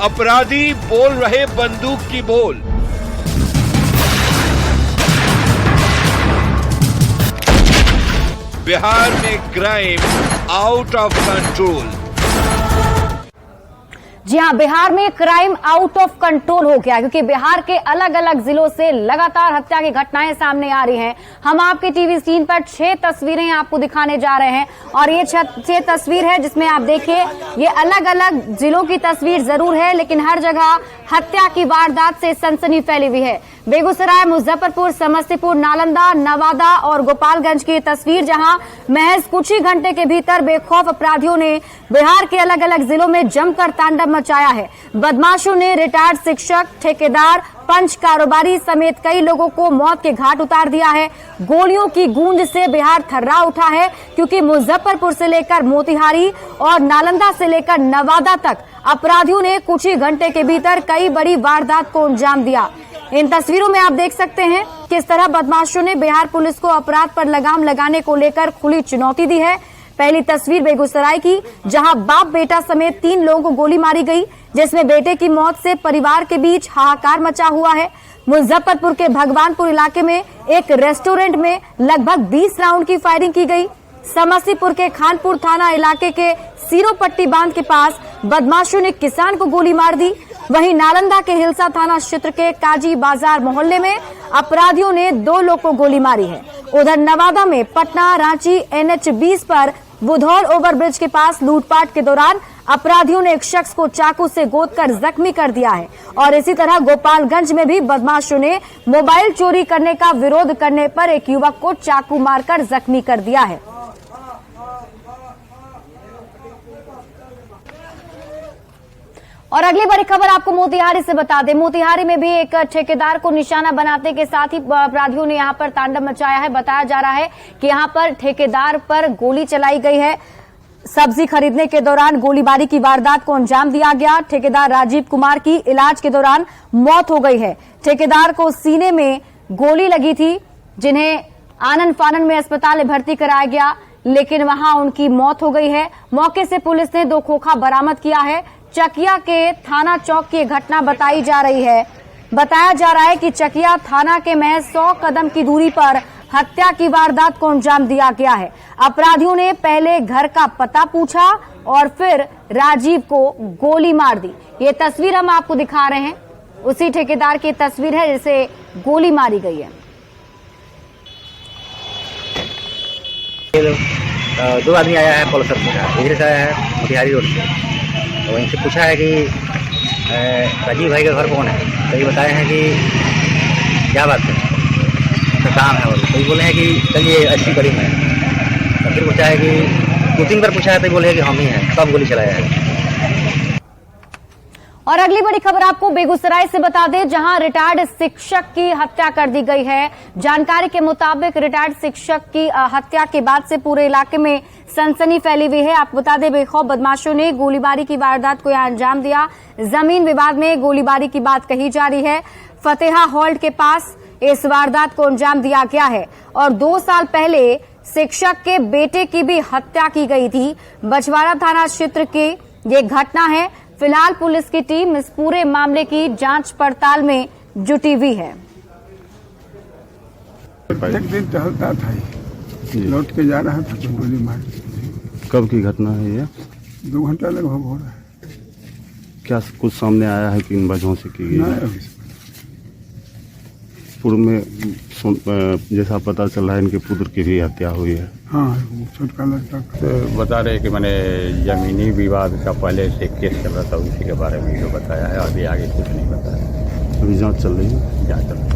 अपराधी बोल रहे बंदूक की बोल। बिहार में क्राइम आउट ऑफ कंट्रोल। जी हां, बिहार में क्राइम आउट ऑफ कंट्रोल हो गया, क्योंकि बिहार के अलग अलग जिलों से लगातार हत्या की घटनाएं सामने आ रही हैं। हम आपके टीवी स्क्रीन पर 6 तस्वीरें आपको दिखाने जा रहे हैं और ये 6 तस्वीर है जिसमें आप देखिए ये अलग अलग जिलों की तस्वीर जरूर है, लेकिन हर जगह हत्या की वारदात से सनसनी फैली हुई है। बेगूसराय, मुजफ्फरपुर, समस्तीपुर, नालंदा, नवादा और गोपालगंज की तस्वीर, जहां महज कुछ ही घंटे के भीतर बेखौफ अपराधियों ने बिहार के अलग अलग जिलों में जमकर तांडव मचाया है। बदमाशों ने रिटायर्ड शिक्षक, ठेकेदार, पंच, कारोबारी समेत कई लोगों को मौत के घाट उतार दिया है। गोलियों की गूंज से बिहार थर्रा उठा है, क्योंकि मुजफ्फरपुर से लेकर मोतिहारी और नालंदा से लेकर नवादा तक अपराधियों ने कुछ ही घंटे के भीतर कई बड़ी वारदात को अंजाम दिया। इन तस्वीरों में आप देख सकते हैं किस तरह बदमाशों ने बिहार पुलिस को अपराध पर लगाम लगाने को लेकर खुली चुनौती दी है। पहली तस्वीर बेगूसराय की, जहां बाप बेटा समेत 3 लोगों को गोली मारी गई, जिसमें बेटे की मौत से परिवार के बीच हाहाकार मचा हुआ है। मुजफ्फरपुर के भगवानपुर इलाके में एक रेस्टोरेंट में लगभग 20 राउंड की फायरिंग की गई। समस्तीपुर के खानपुर थाना इलाके के सीरोपट्टी बांध के पास बदमाशों ने किसान को गोली मार दी। वहीं नालंदा के हिलसा थाना क्षेत्र के काजी बाजार मोहल्ले में अपराधियों ने 2 लोग को गोली मारी है। उधर नवादा में पटना रांची NH 20 पर बुधौल ओवरब्रिज के पास लूटपाट के दौरान अपराधियों ने एक शख्स को चाकू से गोदकर जख्मी कर दिया है। और इसी तरह गोपालगंज में भी बदमाशों ने मोबाइल चोरी करने का विरोध करने पर एक युवक को चाकू मारकर जख्मी कर दिया है। और अगली बड़ी खबर आपको मोतिहारी से बता दें। मोतिहारी में भी एक ठेकेदार को निशाना बनाते के साथ ही अपराधियों ने यहां पर तांडव मचाया है। बताया जा रहा है कि यहां पर ठेकेदार पर गोली चलाई गई है। सब्जी खरीदने के दौरान गोलीबारी की वारदात को अंजाम दिया गया। ठेकेदार राजीव कुमार की इलाज के दौरान मौत हो गई है। ठेकेदार को सीने में गोली लगी थी, जिन्हें आनन फानन में अस्पताल में भर्ती कराया गया, लेकिन वहां उनकी मौत हो गई है। मौके से पुलिस ने 2 खोखा बरामद किया है। चकिया के थाना चौक की घटना बताई जा रही है। बताया जा रहा है कि चकिया थाना के महज 100 कदम की दूरी पर हत्या की वारदात को अंजाम दिया गया है। अपराधियों ने पहले घर का पता पूछा और फिर राजीव को गोली मार दी। ये तस्वीर हम आपको दिखा रहे हैं, उसी ठेकेदार की तस्वीर है जिसे गोली मारी गई है। 2 आदमी आया है पल्सर से, इधर से आया है मोतिहारी रोड से। तो इनसे पूछा है कि राजीव भाई का घर कौन है, तो ये बताए हैं कि क्या बात है, तो काम है। तो ये बोले हैं कि चलिए 80 करीब है। तो फिर पूछा है कि 2-3 बार पूछा है, तो बोले हैं कि हम ही हैं, तब गोली चलाया है। और अगली बड़ी खबर आपको बेगूसराय से बता दें, जहां रिटायर्ड शिक्षक की हत्या कर दी गई है। जानकारी के मुताबिक रिटायर्ड शिक्षक की हत्या के बाद से पूरे इलाके में सनसनी फैली हुई है। आपको बता दें, बेखौफ बदमाशों ने गोलीबारी की वारदात को अंजाम दिया। जमीन विवाद में गोलीबारी की बात कही जा रही है। फतेहा हॉल्ट के पास इस वारदात को अंजाम दिया गया है और 2 साल पहले शिक्षक के बेटे की भी हत्या की गई थी। बछवाड़ा थाना क्षेत्र की ये घटना है। फिलहाल पुलिस की टीम इस पूरे मामले की जांच पड़ताल में जुटी हुई है। एक दिन टहलता था, लौट के जा रहा था तो गोली मार दी। कब की घटना है ये? 2 घंटा लगभग हो रहा है। क्या कुछ सामने आया है कि इन वजहों से की गई? पूर्व में जैसा पता चल रहा है इनके पुत्र की भी हत्या हुई है। हाँ, छोटका लड़का तो बता रहे कि मैंने जमीनी विवाद का पहले से केस चल रहा था, उसी के बारे में जो बताया है। अभी आगे कुछ नहीं बताया। अभी जांच चल रही है। जांच चल रही है।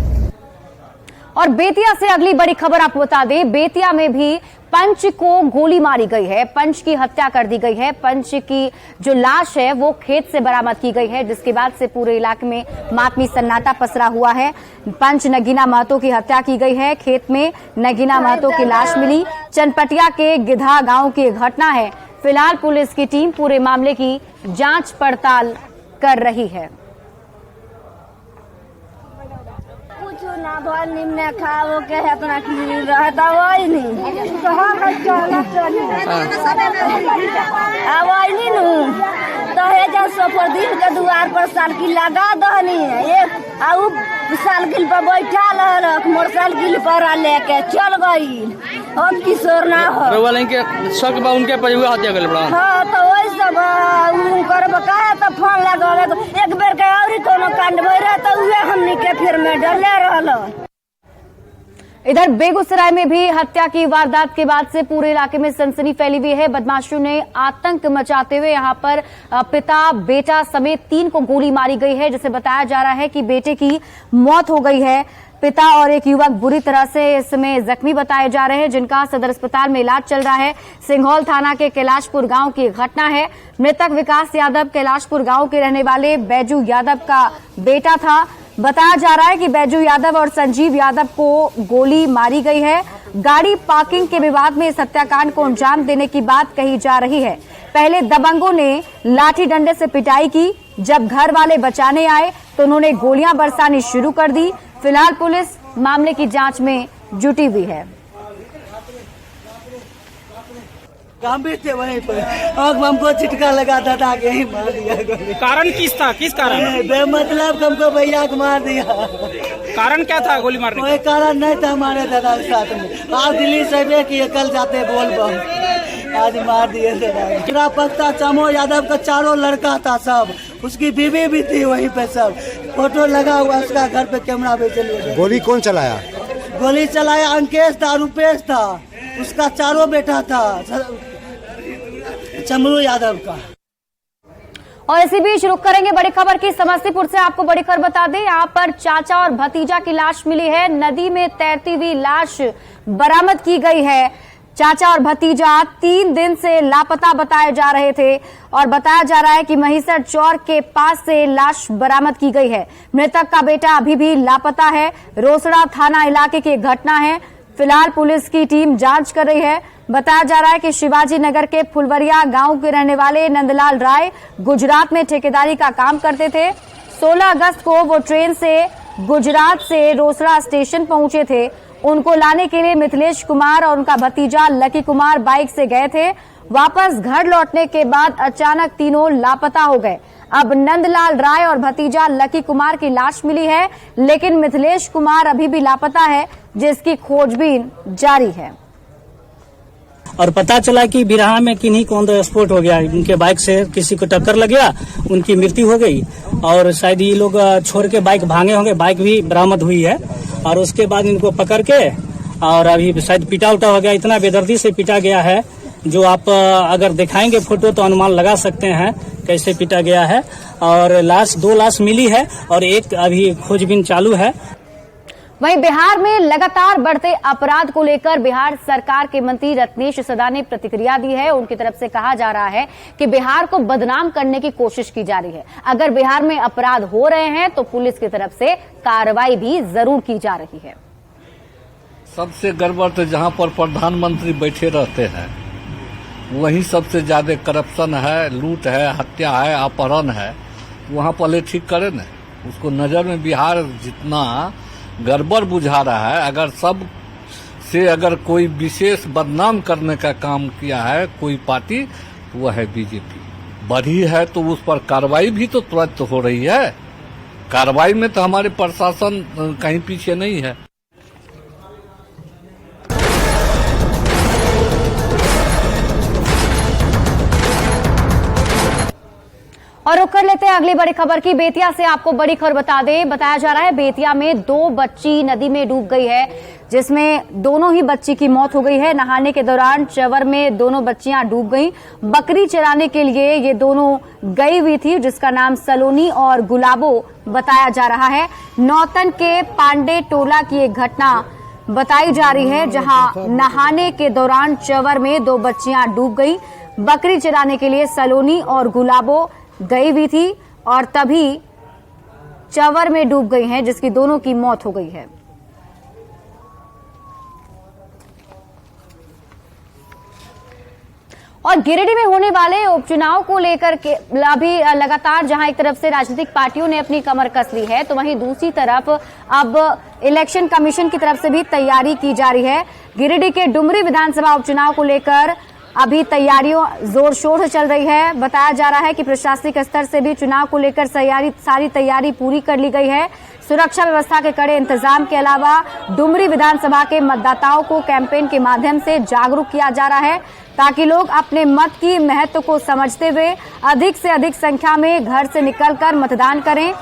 और बेतिया से अगली बड़ी खबर आपको बता दें, बेतिया में भी पंच को गोली मारी गई है। पंच की हत्या कर दी गई है। पंच की जो लाश है वो खेत से बरामद की गई है, जिसके बाद से पूरे इलाके में मातमी सन्नाटा पसरा हुआ है। पंच नगीना महतो की हत्या की गई है। खेत में नगीना महतो की लाश मिली। चनपटिया के गिधा गांव की घटना है। फिलहाल पुलिस की टीम पूरे मामले की जांच पड़ताल कर रही है। ना भर निम्न खाओ के अपना रहता वही नहीं तो दहेज सोफरदीन के द्वार पर साइकिल लगा दहनी है एक आउ साइकिल पर बैठा लहलक मोटरसाइकिल पर लेके चल गई। हम किशोर ना हो के शक बा उनके पर हुआ हत्या कर बड़ा। हाँ तो वही सब करब कहे तो फोन लगावे एक बेर के और कोनो कांड भई रहे तो उहे हमनी के फिर में डरले रहल। इधर बेगूसराय में भी हत्या की वारदात के बाद से पूरे इलाके में सनसनी फैली हुई है। बदमाशों ने आतंक मचाते हुए यहां पर पिता बेटा समेत 3 को गोली मारी गई है, जिसे बताया जा रहा है कि बेटे की मौत हो गई है। पिता और एक युवक बुरी तरह से इसमें जख्मी बताए जा रहे हैं, जिनका सदर अस्पताल में इलाज चल रहा है। सिंघौल थाना के कैलाशपुर गांव की घटना है। मृतक विकास यादव कैलाशपुर गांव के रहने वाले बैजू यादव का बेटा था। बताया जा रहा है कि बैजू यादव और संजीव यादव को गोली मारी गई है। गाड़ी पार्किंग के विवाद में इस हत्याकांड को अंजाम देने की बात कही जा रही है। पहले दबंगों ने लाठी डंडे से पिटाई की, जब घर वाले बचाने आए तो उन्होंने गोलियां बरसानी शुरू कर दी। फिलहाल पुलिस मामले की जांच में जुटी हुई है। हम भी थे वहीं पर, हमको चिटका लगाता था कि यही मार दिया। कारण किस कारण? बेमतलब हमको भैया को मार दिया। कारण क्या था गोली मारने? कोई कारण नहीं था हमारे दादा के साथ में। आज दिल्ली से कि कल जाते बोल बम, आज मार दिए दादा। पक्ता चमो यादव का 4 लड़का था, सब उसकी बीवी भी थी वहीं पे, सब फोटो लगा हुआ उसका घर पे कैमरा पे चलिए। गोली कौन चलाया? गोली चलाया अंकेश था, रूपेश था, उसका 4 बेटा था, चमरू यादव का। और इसी बीच रुक करेंगे बड़ी खबर की। समस्तीपुर से आपको बड़ी खबर बता दें, यहां पर चाचा और भतीजा की लाश मिली है। नदी में तैरती हुई लाश बरामद की गई है। चाचा और भतीजा 3 दिन से लापता बताए जा रहे थे और बताया जा रहा है कि महिसर चौर के पास से लाश बरामद की गई है। मृतक का बेटा अभी भी लापता है। रोसड़ा थाना इलाके की घटना है। फिलहाल पुलिस की टीम जांच कर रही है। बताया जा रहा है कि शिवाजी नगर के फुलवरिया गांव के रहने वाले नंदलाल राय गुजरात में ठेकेदारी का काम करते थे। 16 अगस्त को वो ट्रेन से गुजरात से रोसड़ा स्टेशन पहुंचे थे। उनको लाने के लिए मिथिलेश कुमार और उनका भतीजा लकी कुमार बाइक से गए थे। वापस घर लौटने के बाद अचानक तीनों लापता हो गए। अब नंदलाल राय और भतीजा लकी कुमार की लाश मिली है, लेकिन मिथिलेश कुमार अभी भी लापता है, जिसकी खोजबीन जारी है। और पता चला कि बिरहा में किन्हीं को ऑन द स्पॉट हो गया, उनके बाइक से किसी को टक्कर लग गया, उनकी मृत्यु हो गई। और शायद ये लोग छोड़ के बाइक भागे होंगे, बाइक भी बरामद हुई है। और उसके बाद इनको पकड़ के और अभी शायद पिटा उटा हो गया। इतना बेदर्दी से पिटा गया है, जो आप अगर दिखाएंगे फोटो तो अनुमान लगा सकते हैं कैसे पिटा गया है। और लाश 2 लाश मिली है और एक अभी खोजबीन चालू है। वहीं बिहार में लगातार बढ़ते अपराध को लेकर बिहार सरकार के मंत्री रत्नेश सदा ने प्रतिक्रिया दी है। उनकी तरफ से कहा जा रहा है कि बिहार को बदनाम करने की कोशिश की जा रही है। अगर बिहार में अपराध हो रहे हैं तो पुलिस की तरफ से कार्रवाई भी जरूर की जा रही है। सबसे गड़बड़ तो जहां पर प्रधानमंत्री बैठे रहते हैं वहीं सबसे ज्यादा करप्शन है, लूट है, हत्या है, अपहरण है। वहां पहले ठीक करे न, उसको नजर में बिहार जितना गड़बड़ बुझा रहा है। अगर सब से अगर कोई विशेष बदनाम करने का काम किया है कोई पार्टी, तो वह है बीजेपी। बढ़ी है तो उस पर कार्रवाई भी तो तुरंत हो रही है। कार्रवाई में तो हमारे प्रशासन कहीं पीछे नहीं है। और रुक कर लेते हैं अगली बड़ी खबर की। बेतिया से आपको बड़ी खबर बता दें, बताया जा रहा है बेतिया में 2 बच्ची नदी में डूब गई है, जिसमें दोनों ही बच्ची की मौत हो गई है। नहाने के दौरान चवर में दोनों बच्चियां डूब गईं। बकरी चराने के लिए ये दोनों गई हुई थी, जिसका नाम सलोनी और गुलाबो बताया जा रहा है। नौतन के पांडे टोला की एक घटना बताई जा रही है, जहां नहाने के दौरान चवर में 2 बच्चियां डूब गई। बकरी चराने के लिए सलोनी और गुलाबो गई हुई थी और तभी चवर में डूब गई हैं, जिसकी दोनों की मौत हो गई है। और गिरिडीह में होने वाले उपचुनाव को लेकर के अभी लगातार जहां एक तरफ से राजनीतिक पार्टियों ने अपनी कमर कस ली है, तो वहीं दूसरी तरफ अब इलेक्शन कमीशन की तरफ से भी तैयारी की जा रही है। गिरिडीह के डुमरी विधानसभा उपचुनाव को लेकर अभी तैयारियों जोर शोर से चल रही है। बताया जा रहा है कि प्रशासनिक स्तर से भी चुनाव को लेकर सारी तैयारी पूरी कर ली गई है। सुरक्षा व्यवस्था के कड़े इंतजाम के अलावा डुमरी विधानसभा के मतदाताओं को कैंपेन के माध्यम से जागरूक किया जा रहा है ताकि लोग अपने मत की महत्व को समझते हुए अधिक से अधिक संख्या में घर से निकलकर मतदान करें।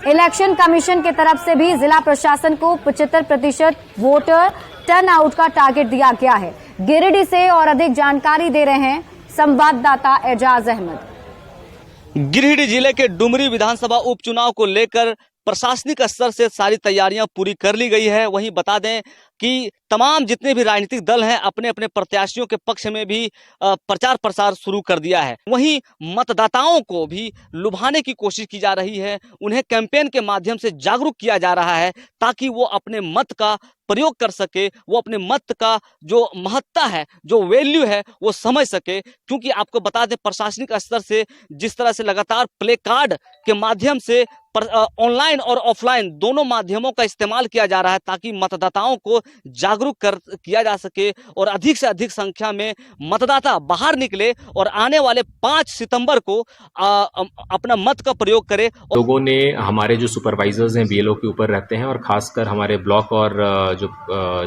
इलेक्शन कमीशन की तरफ से भी जिला प्रशासन को 75% वोटर टर्न आउट का टारगेट दिया गया है। गिरिडीह से और अधिक जानकारी दे रहे हैं संवाददाता एजाज अहमद। गिरिडीह जिले के डुमरी विधानसभा उपचुनाव को लेकर प्रशासनिक स्तर से सारी तैयारियां पूरी कर ली गई है। वहीं बता दें कि तमाम जितने भी राजनीतिक दल हैं अपने अपने प्रत्याशियों के पक्ष में भी प्रचार प्रसार शुरू कर दिया है। वहीं मतदाताओं को भी लुभाने की कोशिश की जा रही है, उन्हें कैंपेन के माध्यम से जागरूक किया जा रहा है ताकि वो अपने मत का प्रयोग कर सके, वो अपने मत का जो महत्ता है, जो वैल्यू है, वो समझ सके। क्योंकि आपको बता दें प्रशासनिक स्तर से जिस तरह से लगातार प्ले कार्ड के माध्यम से ऑनलाइन और ऑफलाइन दोनों माध्यमों का इस्तेमाल किया जा रहा है ताकि मतदाताओं को जागरूक किया जा सके और अधिक से अधिक संख्या में मतदाता बाहर निकले और आने वाले 5 सितंबर को अपना मत का प्रयोग करें। लोगों ने हमारे जो सुपरवाइजर्स हैं बीएलओ के ऊपर रहते हैं और खासकर हमारे ब्लॉक और जो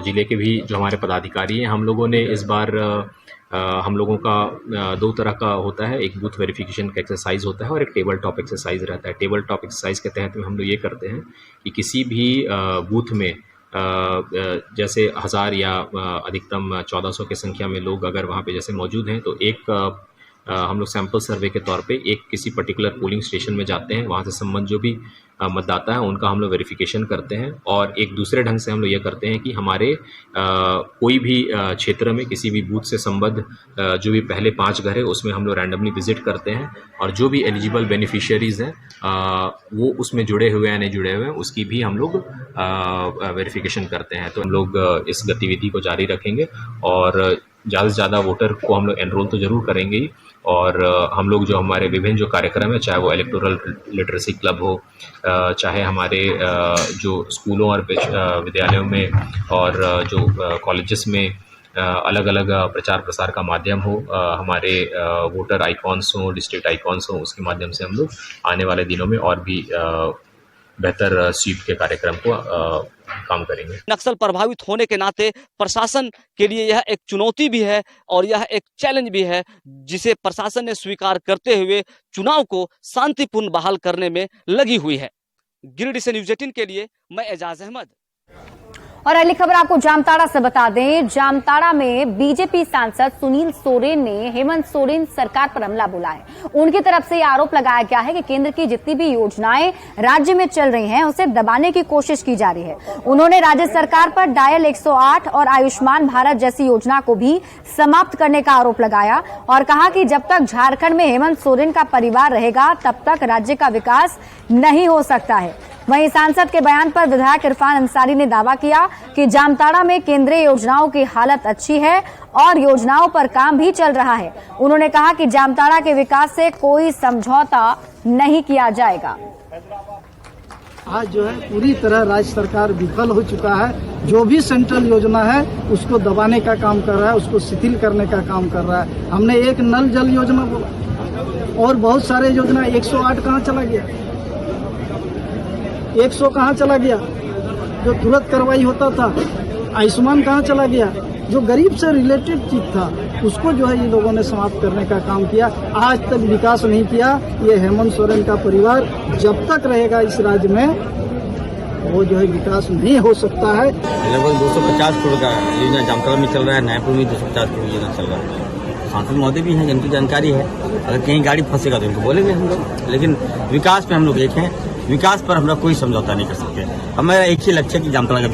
जिले के भी जो हमारे पदाधिकारी हैं, हम लोगों ने इस बार हम लोगों का 2 तरह का होता है। एक बूथ वेरिफिकेशन का एक्सरसाइज होता है और एक टेबल टॉप एक्सरसाइज रहता है। टेबल टॉप एक्सरसाइज के तहत में हम लोग ये करते हैं कि किसी भी बूथ में जैसे 1000 या अधिकतम 1400 की संख्या में लोग अगर वहाँ पे जैसे मौजूद हैं तो एक हम लोग सैंपल सर्वे के तौर पे एक किसी पर्टिकुलर पोलिंग स्टेशन में जाते हैं, वहाँ से संबंध जो भी मतदाता है उनका हम लोग वेरिफिकेशन करते हैं। और एक दूसरे ढंग से हम लोग ये करते हैं कि हमारे कोई भी क्षेत्र में किसी भी बूथ से संबद्ध जो भी पहले 5 घर है उसमें हम लोग रैंडमली विजिट करते हैं और जो भी एलिजिबल बेनिफिशियरीज हैं वो उसमें जुड़े हुए हैं नहीं जुड़े हुए हैं उसकी भी हम लोग वेरिफिकेशन करते हैं। तो हम लोग इस गतिविधि को जारी रखेंगे और ज़्यादा से ज़्यादा वोटर को हम लोग एनरोल तो ज़रूर करेंगे ही। और हम लोग जो हमारे विभिन्न जो कार्यक्रम है, चाहे वो इलेक्टोरल लिटरेसी क्लब हो, चाहे हमारे जो स्कूलों और विद्यालयों में और जो कॉलेजेस में अलग अलग प्रचार प्रसार का माध्यम हो, हमारे वोटर आइकॉन्स हो, डिस्ट्रिक्ट आइकॉन्स हो, उसके माध्यम से हम लोग आने वाले दिनों में और भी बेहतर स्वीप के कार्यक्रम को काम करेंगे। नक्सल प्रभावित होने के नाते प्रशासन के लिए यह एक चुनौती भी है और यह एक चैलेंज भी है जिसे प्रशासन ने स्वीकार करते हुए चुनाव को शांतिपूर्ण बहाल करने में लगी हुई है। गिरिडीह से न्यूज़ 18 के लिए मैं एजाज अहमद। और अगली खबर आपको जामताड़ा से बता दें। जामताड़ा में बीजेपी सांसद सुनील सोरेन ने हेमंत सोरेन सरकार पर हमला बोला है। उनकी तरफ से आरोप लगाया गया है कि केंद्र की जितनी भी योजनाएं राज्य में चल रही हैं उसे दबाने की कोशिश की जा रही है। उन्होंने राज्य सरकार पर डायल 108 और आयुष्मान भारत जैसी योजना को भी समाप्त करने का आरोप लगाया और कहा कि जब तक झारखंड में हेमंत सोरेन का परिवार रहेगा तब तक राज्य का विकास नहीं हो सकता है। वहीं सांसद के बयान पर विधायक इरफान अंसारी ने दावा किया कि जामताड़ा में केंद्रीय योजनाओं की हालत अच्छी है और योजनाओं पर काम भी चल रहा है। उन्होंने कहा कि जामताड़ा के विकास से कोई समझौता नहीं किया जाएगा। आज जो है पूरी तरह राज्य सरकार विफल हो चुका है। जो भी सेंट्रल योजना है उसको दबाने का काम कर रहा है, उसको शिथिल करने का काम कर रहा है। हमने एक नल जल योजना बोला और बहुत सारे योजना 108 कहाँ चला गया, 100 कहाँ चला गया जो तुरंत कार्रवाई होता था, आयुष्मान कहाँ चला गया जो गरीब से रिलेटेड चीज था, उसको जो है ये लोगों ने समाप्त करने का काम किया। आज तक विकास नहीं किया। ये हेमंत सोरेन का परिवार जब तक रहेगा इस राज्य में वो जो है विकास नहीं हो सकता है। लगभग 250 करोड़ का योजना जामताड़ा में चल रहा है, नायपुर में 250 करोड़ योजना चल रहा है। सांसद महोदय भी हैं जिनकी जानकारी है, अगर कहीं गाड़ी फंसेगा तो इनको बोलेंगे हम लोग। लेकिन विकास पे हम लोग एक हैं, विकास पर हम लोग कोई समझौता नहीं कर सकते। हमारा एक ही लक्ष्य है कि जामताड़ा का